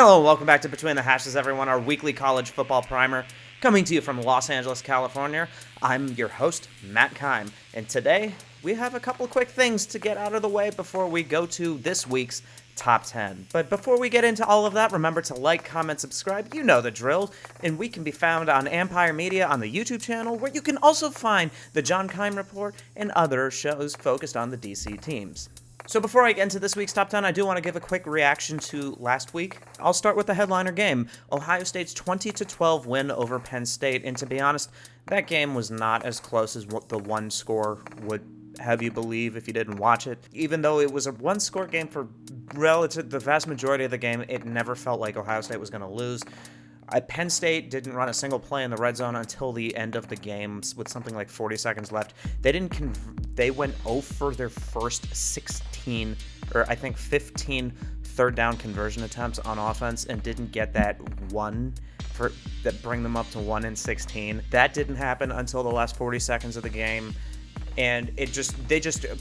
Hello, welcome back to Between the Hashes, everyone, our weekly college football primer, coming to you from Los Angeles, California. I'm your host, Matt Keim, and today we have a couple quick things to get out of the way before we go to this week's Top 10. But before we get into all of that, remember to like, comment, subscribe, you know the drill, and we can be found on Ampire Media on the YouTube channel, where you can also find the John Keim Report and other shows focused on the DC teams. So before I get into this week's Top 10, I do want to give a quick reaction to last week. I'll start with the headliner game, Ohio State's 20-12 win over Penn State, and to be honest, that game was not as close as what the one score would have you believe if you didn't watch it. Even though it was a one-score game for the vast majority of the game, it never felt like Ohio State was going to lose. Penn State didn't run a single play in the red zone until the end of the game with something like 40 seconds left. They went 0 for their first 16, or I think 15 third down conversion attempts on offense and didn't get that one that bring them up to 1 in 16. That didn't happen until the last 40 seconds of the game. And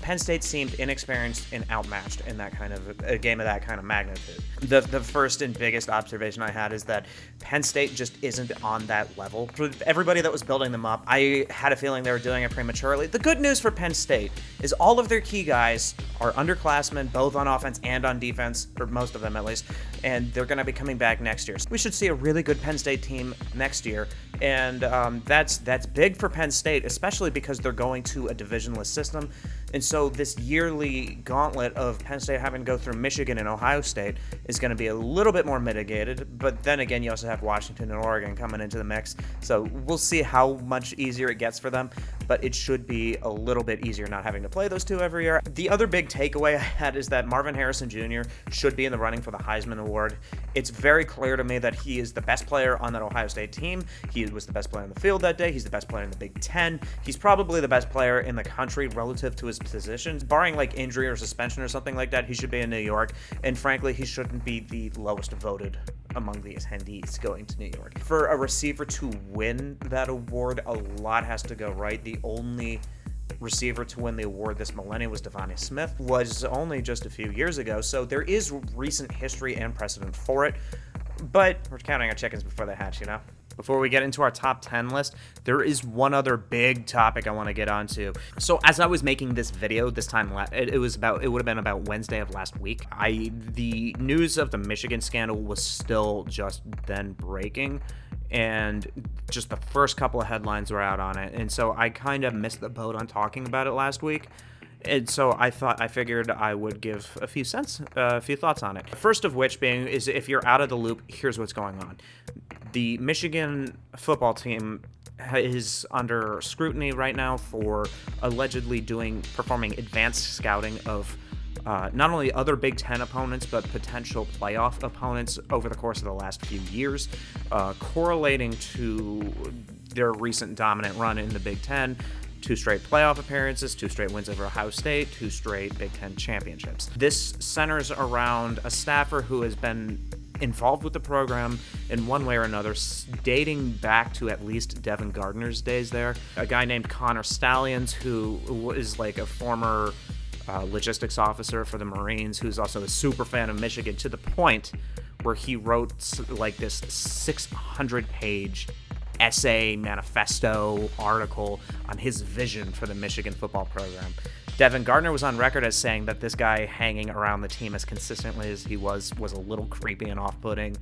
Penn State seemed inexperienced and outmatched in that kind of a game of that kind of magnitude. The first and biggest observation I had is that Penn State just isn't on that level. For everybody that was building them up, I had a feeling they were doing it prematurely. The good news for Penn State is all of their key guys are underclassmen, both on offense and on defense, or most of them at least, and they're going to be coming back next year. So we should see a really good Penn State team next year, and that's big for Penn State, especially because they're going to a divisionless system. And so this yearly gauntlet of Penn State having to go through Michigan and Ohio State is going to be a little bit more mitigated. But then again, you also have Washington and Oregon coming into the mix. So we'll see how much easier it gets for them. But it should be a little bit easier not having to play those two every year. The other big takeaway I had is that Marvin Harrison Jr. should be in the running for the Heisman Award. It's very clear to me that he is the best player on that Ohio State team. He was the best player on the field that day. He's the best player in the Big Ten. He's probably the best player in the country relative to his positions. Barring like injury or suspension or something like that, he should be in New York. And frankly, he shouldn't be the lowest voted among the attendees going to New York. For a receiver to win that award, a lot has to go right. The only receiver to win the award this millennium was Devontae Smith, was only just a few years ago, so there is recent history and precedent for it, but we're counting our chickens before they hatch, you know? Before we get into our top 10 list, there is one other big topic I want to get onto. So as I was making this video this time, it would have been about Wednesday of last week. The news of the Michigan scandal was still just then breaking, and just the first couple of headlines were out on it. And so I kind of missed the boat on talking about it last week. And so I figured I would give a few thoughts on it. First of which being is, if you're out of the loop, here's what's going on. The Michigan football team is under scrutiny right now for allegedly performing advanced scouting of not only other Big Ten opponents, but potential playoff opponents over the course of the last few years, correlating to their recent dominant run in the Big Ten. 2 straight playoff appearances, 2 straight wins over Ohio State, 2 straight Big Ten championships. This centers around a staffer who has been involved with the program in one way or another, dating back to at least Devin Gardner's days there. A guy named Connor Stallions, who is like a former logistics officer for the Marines, who's also a super fan of Michigan, to the point where he wrote like this 600-page essay, manifesto, article on his vision for the Michigan football program. Devin Gardner was on record as saying that this guy hanging around the team as consistently as he was a little creepy and off-putting.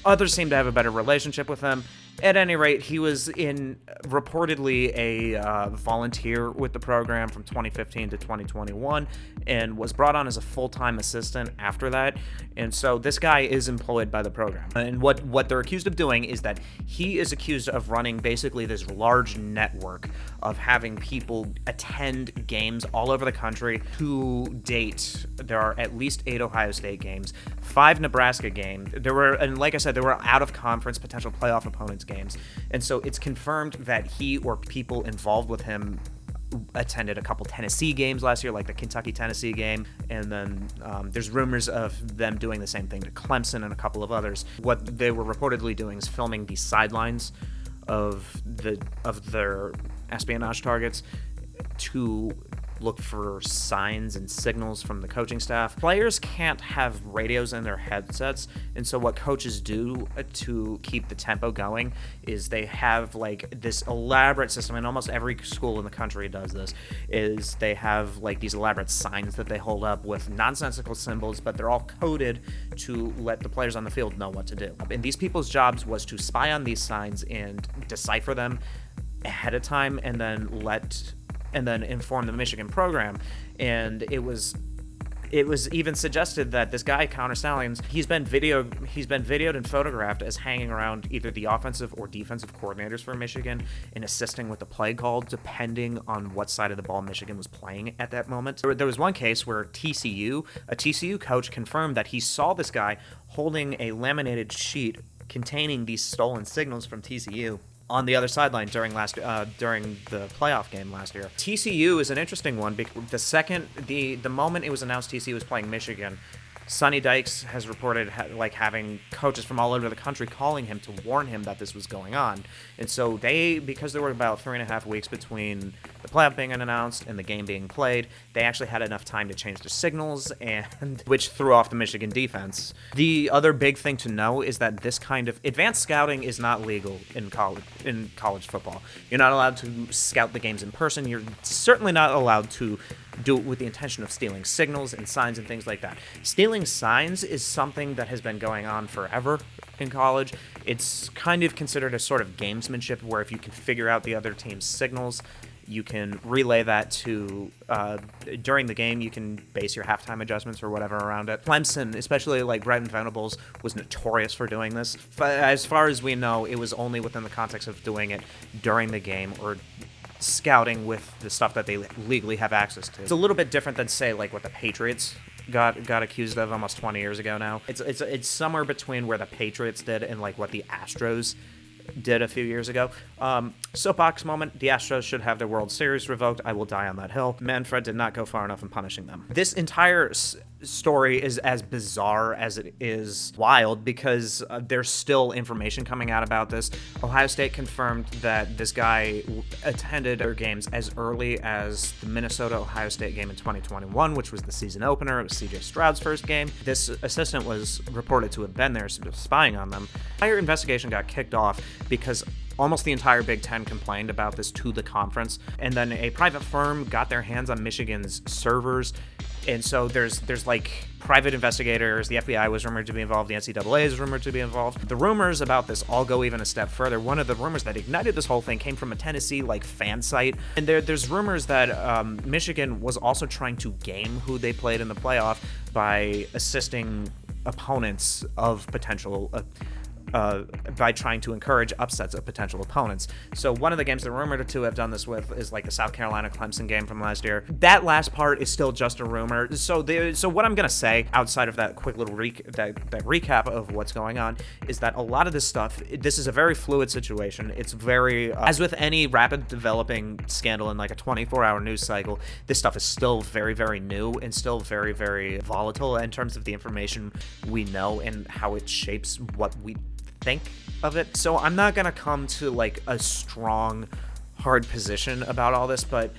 Others seem to have a better relationship with him. At any rate, he was reportedly a volunteer with the program from 2015 to 2021 and was brought on as a full-time assistant after that. And so this guy is employed by the program. And what they're accused of doing is that he is accused of running basically this large network of having people attend games all over the country. To date, there are at least 8 Ohio State games, 5 Nebraska games. And like I said, there were out-of-conference potential playoff opponents games. And so it's confirmed that he or people involved with him attended a couple Tennessee games last year, like the Kentucky-Tennessee game, and then there's rumors of them doing the same thing to Clemson and a couple of others. What they were reportedly doing is filming the sidelines of their espionage targets to look for signs and signals from the coaching staff. Players can't have radios in their headsets, and so what coaches do to keep the tempo going is they have like this elaborate system, and almost every school in the country does this, is they have like these elaborate signs that they hold up with nonsensical symbols, but they're all coded to let the players on the field know what to do. And these people's jobs was to spy on these signs and decipher them ahead of time, and then inform the Michigan program. And it was even suggested that this guy, Connor Stalions, he's been videoed and photographed as hanging around either the offensive or defensive coordinators for Michigan and assisting with the play call, depending on what side of the ball Michigan was playing at that moment. There was one case where a TCU coach confirmed that he saw this guy holding a laminated sheet containing these stolen signals from TCU on the other sideline during the playoff game last year. TCU is an interesting one because the moment it was announced TCU was playing Michigan, Sonny Dykes has reported having coaches from all over the country calling him to warn him that this was going on. And so because there were about 3.5 weeks between the playoff being announced and the game being played, they actually had enough time to change their signals, and which threw off the Michigan defense. The other big thing to know is that this kind of advanced scouting is not legal in college football. You're not allowed to scout the games in person. You're certainly not allowed to do it with the intention of stealing signals and signs and things like that. Stealing signs is something that has been going on forever in college. It's kind of considered a sort of gamesmanship where if you can figure out the other team's signals, you can relay that to, during the game, you can base your halftime adjustments or whatever around it. Clemson, especially like Brent Venables, was notorious for doing this. As far as we know, it was only within the context of doing it during the game or scouting with the stuff that they legally have access to. It's a little bit different than, say, like what the Patriots got accused of almost 20 years ago now. It's somewhere between where the Patriots did and like what the Astros did a few years ago. Soapbox moment, the Astros should have their World Series revoked. I will die on that hill. Manfred did not go far enough in punishing them. This entire story is as bizarre as it is wild because there's still information coming out about this. Ohio State confirmed that this guy attended their games as early as the Minnesota-Ohio State game in 2021, which was the season opener. It was C.J. Stroud's first game. This assistant was reported to have been there spying on them. The entire investigation got kicked off because almost the entire Big Ten complained about this to the conference, and then a private firm got their hands on Michigan's servers, and so there's like private investigators. The FBI was rumored to be involved. The NCAA is rumored to be involved. The rumors about this all go even a step further. One of the rumors that ignited this whole thing came from a Tennessee fan site, and there's rumors that Michigan was also trying to game who they played in the playoff by assisting opponents of potential by trying to encourage upsets of potential opponents. So one of the games they're rumored to have done this with is like the South Carolina-Clemson game from last year. That last part is still just a rumor. So what I'm going to say outside of that quick little recap of what's going on is that a lot of this stuff, this is a very fluid situation. It's very, as with any rapid developing scandal in like a 24-hour news cycle, this stuff is still very, very new and still very, very volatile in terms of the information we know and how it shapes what we think of it. So I'm not gonna come to like a strong, hard position about all this, but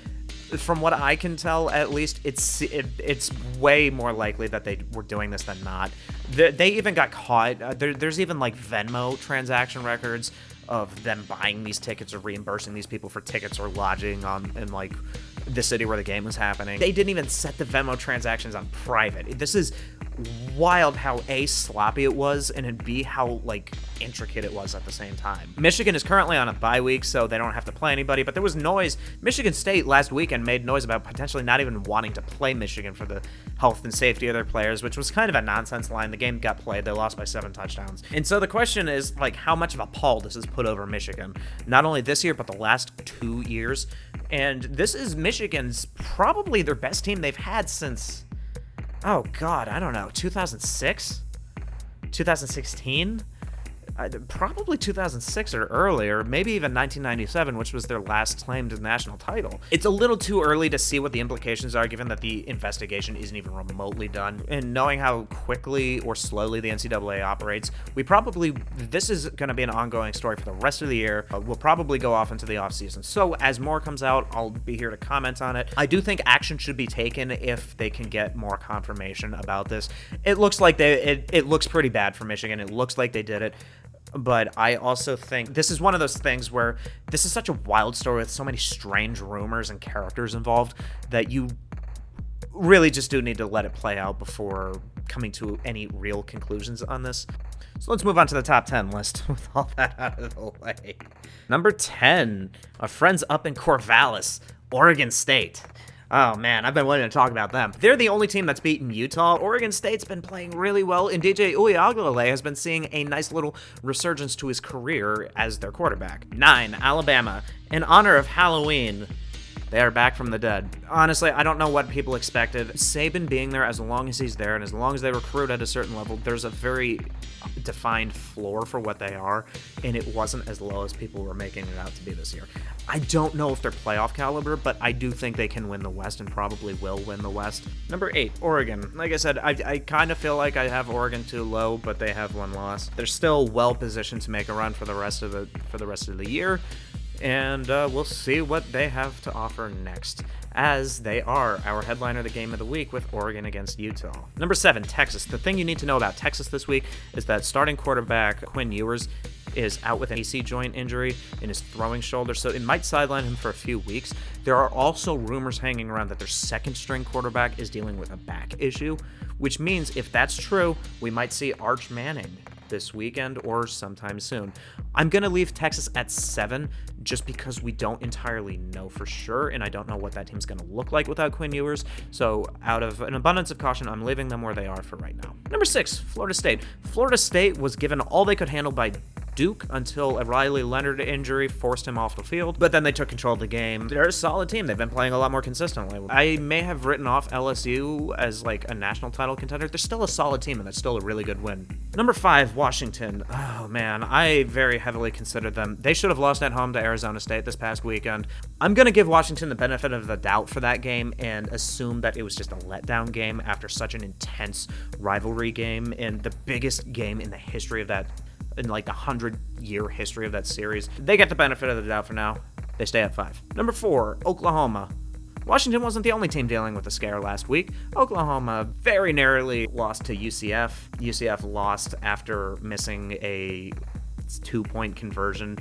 from what I can tell, at least it's way more likely that they were doing this than not. They even got caught. There's even like Venmo transaction records of them buying these tickets or reimbursing these people for tickets or lodging in like the city where the game was happening. They didn't even set the Venmo transactions on private. This is wild how A, sloppy it was, and B, how like intricate it was at the same time. Michigan is currently on a bye week, so they don't have to play anybody, but there was noise. Michigan State last weekend made noise about potentially not even wanting to play Michigan for the health and safety of their players, which was kind of a nonsense line. The game got played. They lost by 7 touchdowns. And so the question is like how much of a pall this has put over Michigan, not only this year, but the last 2 years. And this is Michigan's probably their best team they've had since, oh God, I don't know, 2006? 2016? Probably 2006 or earlier, maybe even 1997, which was their last claimed national title. It's a little too early to see what the implications are, given that the investigation isn't even remotely done. And knowing how quickly or slowly the NCAA operates, this is going to be an ongoing story for the rest of the year. We'll probably go off into the offseason. So as more comes out, I'll be here to comment on it. I do think action should be taken if they can get more confirmation about this. It looks like it looks pretty bad for Michigan. It looks like they did it. But I also think this is one of those things where this is such a wild story with so many strange rumors and characters involved that you really just do need to let it play out before coming to any real conclusions on this. So let's move on to the top 10 list with all that out of the way. Number 10, our friends up in Corvallis, Oregon State. Oh, man, I've been wanting to talk about them. They're the only team that's beaten Utah. Oregon State's been playing really well, and DJ Uiagalelei has been seeing a nice little resurgence to his career as their quarterback. 9, Alabama. In honor of Halloween, they are back from the dead. Honestly, I don't know what people expected. Saban being there as long as he's there, and as long as they recruit at a certain level, there's a very defined floor for what they are, and it wasn't as low as people were making it out to be this year. I don't know if they're playoff caliber, but I do think they can win the West and probably will win the West. Number 8, Oregon. Like I said, I kind of feel like I have Oregon too low, but they have one loss. They're still well positioned to make a run for the rest of the year, and we'll see what they have to offer next, as they are our headliner of the game of the week with Oregon against Utah. Number 7, Texas. The thing you need to know about Texas this week is that starting quarterback Quinn Ewers is out with an AC joint injury in his throwing shoulder, so it might sideline him for a few weeks. There are also rumors hanging around that their second string quarterback is dealing with a back issue, which means if that's true, we might see Arch Manning this weekend or sometime soon. I'm going to leave Texas at 7 just because we don't entirely know for sure, and I don't know what that team's going to look like without Quinn Ewers. So out of an abundance of caution, I'm leaving them where they are for right now. Number 6, Florida State. Florida State was given all they could handle by Duke until a Riley Leonard injury forced him off the field, but then they took control of the game. They're a solid team. They've been playing a lot more consistently. I may have written off LSU as like a national title contender. They're still a solid team, and that's still a really good win. Number 5, Washington. Oh man, I very heavily considered them. They should have lost at home to Arizona State this past weekend. I'm going to give Washington the benefit of the doubt for that game and assume that it was just a letdown game after such an intense rivalry game and the biggest game in the history of that, in like the 100-year history of that series. They get the benefit of the doubt for now. They stay at 5. Number 4, Oklahoma. Washington wasn't the only team dealing with a scare last week. Oklahoma very narrowly lost to UCF. UCF lost after missing a 2-point conversion.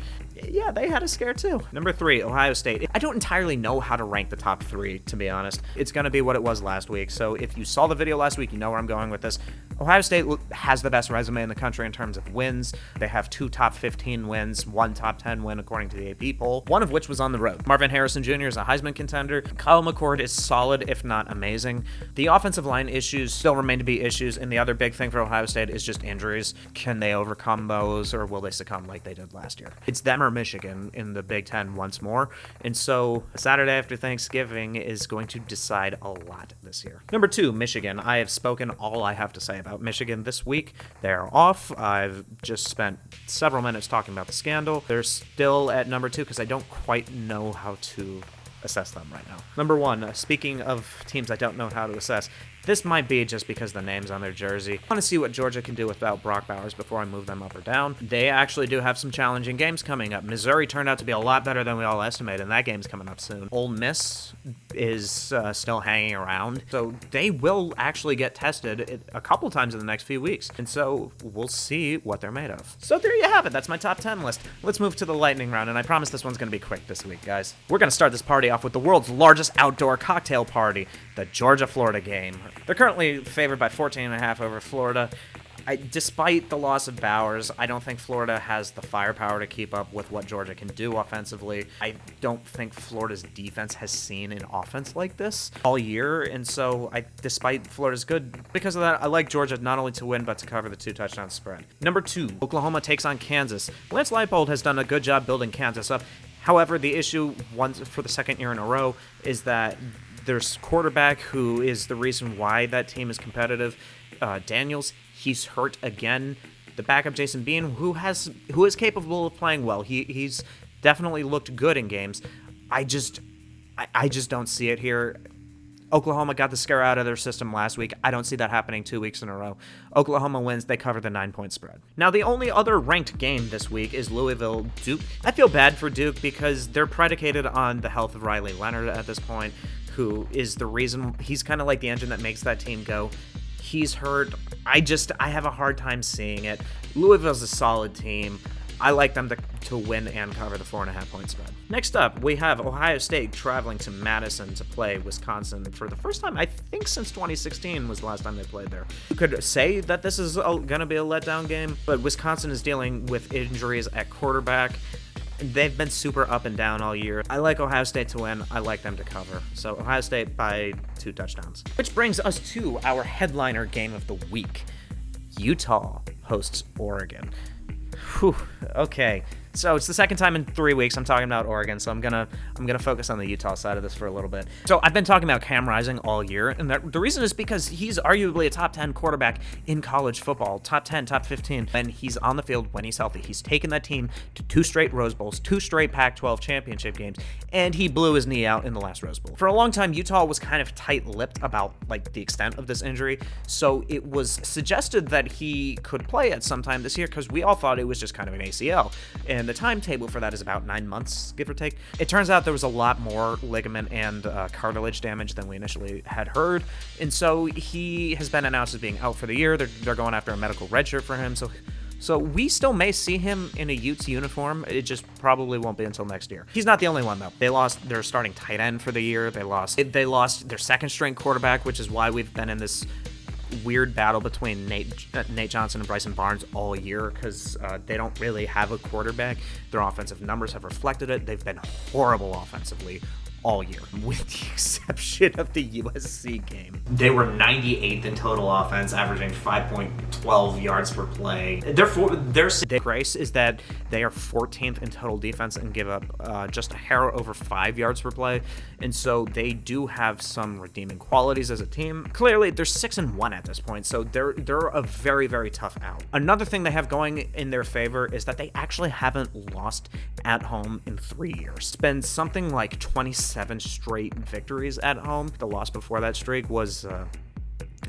Yeah, they had a scare too. Number 3, Ohio State. I don't entirely know how to rank the top 3, to be honest. It's going to be what it was last week. So if you saw the video last week, you know where I'm going with this. Ohio State has the best resume in the country in terms of wins. They have 2 top 15 wins, 1 top 10 win according to the AP poll, one of which was on the road. Marvin Harrison Jr. is a Heisman contender. Kyle McCord is solid, if not amazing. The offensive line issues still remain to be issues, and the other big thing for Ohio State is just injuries. Can they overcome those, or will they succumb like they did last year? It's them or Michigan in the Big Ten once more, and so Saturday after Thanksgiving is going to decide a lot this year. Number 2, Michigan. I have spoken all I have to say about Michigan this week. They're off. I've just spent several minutes talking about the scandal. They're still at number 2 because I don't quite know how to assess them right now. Number 1, speaking of teams I don't know how to assess, this might be just because the name's on their jersey. I want to see what Georgia can do without Brock Bowers before I move them up or down. They actually do have some challenging games coming up. Missouri turned out to be a lot better than we all estimated, and that game's coming up soon. Ole Miss is still hanging around, so they will actually get tested a couple times in the next few weeks, and so we'll see what they're made of. So there you have it. That's my top 10 list. Let's move to the lightning round, and I promise this one's going to be quick this week, guys. We're going to start this party off with the world's largest outdoor cocktail party, the Georgia-Florida game. They're currently favored by 14.5 over Florida. Despite the loss of Bowers, I don't think Florida has the firepower to keep up with what Georgia can do offensively. I don't think Florida's defense has seen an offense like this all year, and so despite Florida's good, because of that, I like Georgia not only to win, but to cover the 2-touchdown spread. Number 2, Oklahoma takes on Kansas. Lance Leipold has done a good job building Kansas up. However, the issue, once for the second year in a row, is that there's quarterback who is the reason why that team is competitive. Daniels, he's hurt again. the backup Jason Bean, who is capable of playing well. He's definitely looked good in games. I just don't see it here. Oklahoma got the scare out of their system last week. I don't see that happening 2 weeks in a row. Oklahoma wins. They cover the 9-point spread. Now, the only other ranked game this week is Louisville-Duke. I feel bad for Duke because they're predicated on the health of Riley Leonard at this point, who is the reason. He's kind of like the engine that makes that team go. He's hurt. I have a hard time seeing it. Louisville's a solid team. I like them to win and cover the 4.5-point spread. Next up, we have Ohio State traveling to Madison to play Wisconsin for the first time, I think, since 2016 was the last time they played there. You could say that this is going to be a letdown game, but Wisconsin is dealing with injuries at quarterback. They've been super up and down all year. I like Ohio State to win. I like them to cover. So Ohio State by 2 touchdowns. Which brings us to our headliner game of the week. Utah hosts Oregon. Whew, okay. So it's the second time in 3 weeks I'm talking about Oregon, so I'm gonna focus on the Utah side of this for a little bit. So I've been talking about Keim Rising all year, and the reason is because he's arguably a top 10 quarterback in college football, top 10, top 15, and he's on the field when he's healthy. He's taken that team to 2 straight Rose Bowls, 2 straight Pac-12 championship games, and he blew his knee out in the last Rose Bowl. For a long time, Utah was kind of tight-lipped about the extent of this injury, so it was suggested that he could play at some time this year because we all thought it was just kind of an ACL. And the timetable for that is about 9 months, give or take. It turns out there was a lot more ligament and cartilage damage than we initially had heard, and so he has been announced as being out for the year. They're going after a medical redshirt for him, so we still may see him in a Utes uniform. It just probably won't be until next year. He's not the only one, though. They lost their starting tight end for the year. They lost their second-string quarterback, which is why we've been in this weird battle between Nate Johnson and Bryson Barnes all year because they don't really have a quarterback. Their offensive numbers have reflected it. They've been horrible offensively all year, with the exception of the USC game. They were 98th in total offense, averaging 5.12 yards per play. Their grace is that they are 14th in total defense and give up just a hair over 5 yards per play, and so they do have some redeeming qualities as a team. Clearly, they're 6-1 at this point, so they're a very, very tough out. Another thing they have going in their favor is that they actually haven't lost at home in 3 years. It's been something like 27 straight victories at home. The loss before that streak was,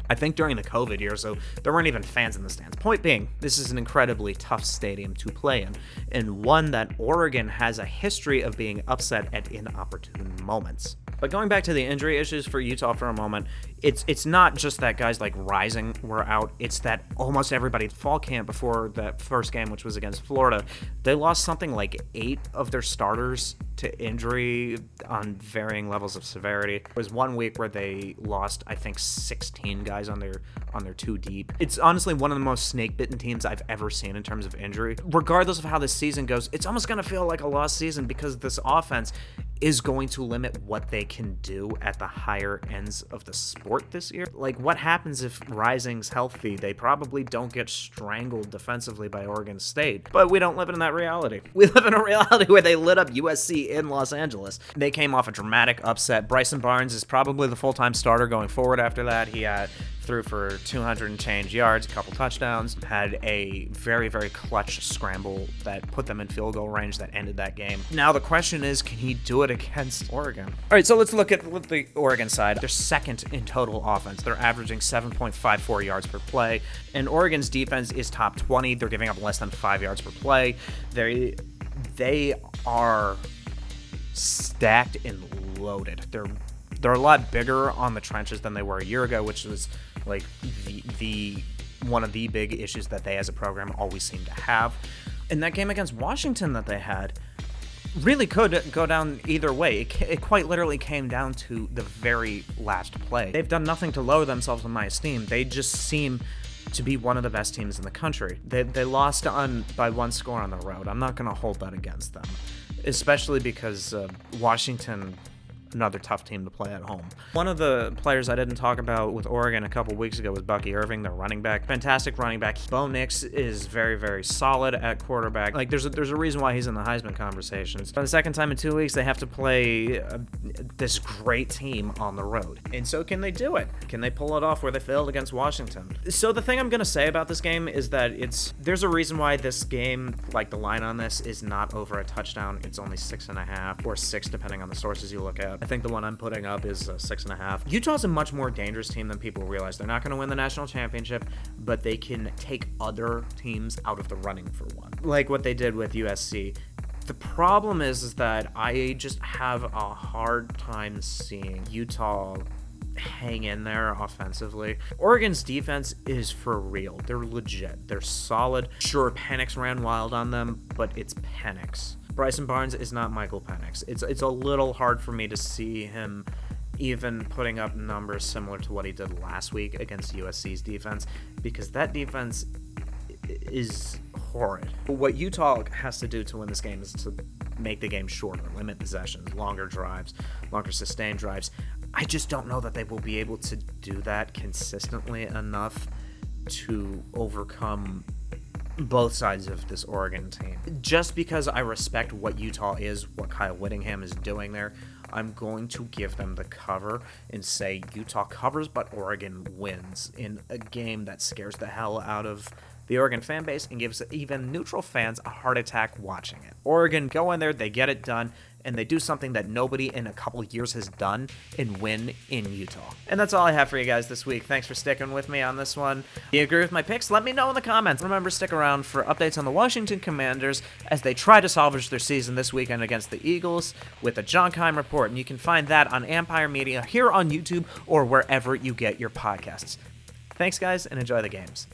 I think, during the COVID year, so there weren't even fans in the stands. Point being, this is an incredibly tough stadium to play in, and one that Oregon has a history of being upset at inopportune moments. But going back to the injury issues for Utah for a moment, it's not just that guys like Rising were out, it's that almost everybody fall camp before that first game, which was against Florida, they lost something like 8 of their starters to injury on varying levels of severity. There was 1 week where they lost, I think, 16 guys on their 2 deep. It's honestly one of the most snake-bitten teams I've ever seen in terms of injury. Regardless of how this season goes, it's almost going to feel like a lost season because this offense is going to limit what they can do at the higher ends of the sport this year. Like, what happens if Rising's healthy? They probably don't get strangled defensively by Oregon State. But we don't live in that reality. We live in a reality where they lit up USC in Los Angeles. They came off a dramatic upset. Bryson Barnes is probably the full-time starter going forward after that. He threw for 200 and change yards, a couple touchdowns, had a very, very clutch scramble that put them in field goal range that ended that game. Now the question is, can he do it against Oregon? All right, so let's look at the Oregon side. They're second in total offense. They're averaging 7.54 yards per play, and Oregon's defense is top 20. They're giving up less than 5 yards per play. They are stacked and loaded. They're a lot bigger on the trenches than they were a year ago, which was like the one of the big issues that they as a program always seem to have. And that game against Washington that they had really could go down either way. It quite literally came down to the very last play. They've done nothing to lower themselves in my esteem. They just seem to be one of the best teams in the country. They lost by 1 score on the road. I'm not going to hold that against them, especially because Washington, another tough team to play at home. One of the players I didn't talk about with Oregon a couple weeks ago was Bucky Irving, their running back. Fantastic running back. Bo Nix is very, very solid at quarterback. Like, there's a reason why he's in the Heisman conversations. For the second time in 2 weeks, they have to play this great team on the road. And so can they do it? Can they pull it off where they failed against Washington? So the thing I'm going to say about this game is that there's a reason why this game, like the line on this, is not over a touchdown. It's only 6.5 or 6, depending on the sources you look at. I think the one I'm putting up is 6.5. Utah's a much more dangerous team than people realize. They're not going to win the national championship, but they can take other teams out of the running for one, like what they did with USC. The problem is that I just have a hard time seeing Utah hang in there offensively. Oregon's defense is for real. They're legit. They're solid. Sure, Penix ran wild on them, but it's Penix. Bryson Barnes is not Michael Penix. It's a little hard for me to see him even putting up numbers similar to what he did last week against USC's defense, because that defense is horrid. What Utah has to do to win this game is to make the game shorter, limit possessions, longer drives, longer sustained drives. I just don't know that they will be able to do that consistently enough to overcome both sides of this Oregon team. Just because I respect what Utah is, what Kyle Whittingham is doing there, I'm going to give them the cover and say Utah covers, but Oregon wins in a game that scares the hell out of the Oregon fan base and gives even neutral fans a heart attack watching it. Oregon go in there, they get it done, and they do something that nobody in a couple years has done and win in Utah. And that's all I have for you guys this week. Thanks for sticking with me on this one. If you agree with my picks, let me know in the comments. Remember, stick around for updates on the Washington Commanders as they try to salvage their season this weekend against the Eagles with the John Keim Report. And you can find that on Ampire Media here on YouTube or wherever you get your podcasts. Thanks, guys, and enjoy the games.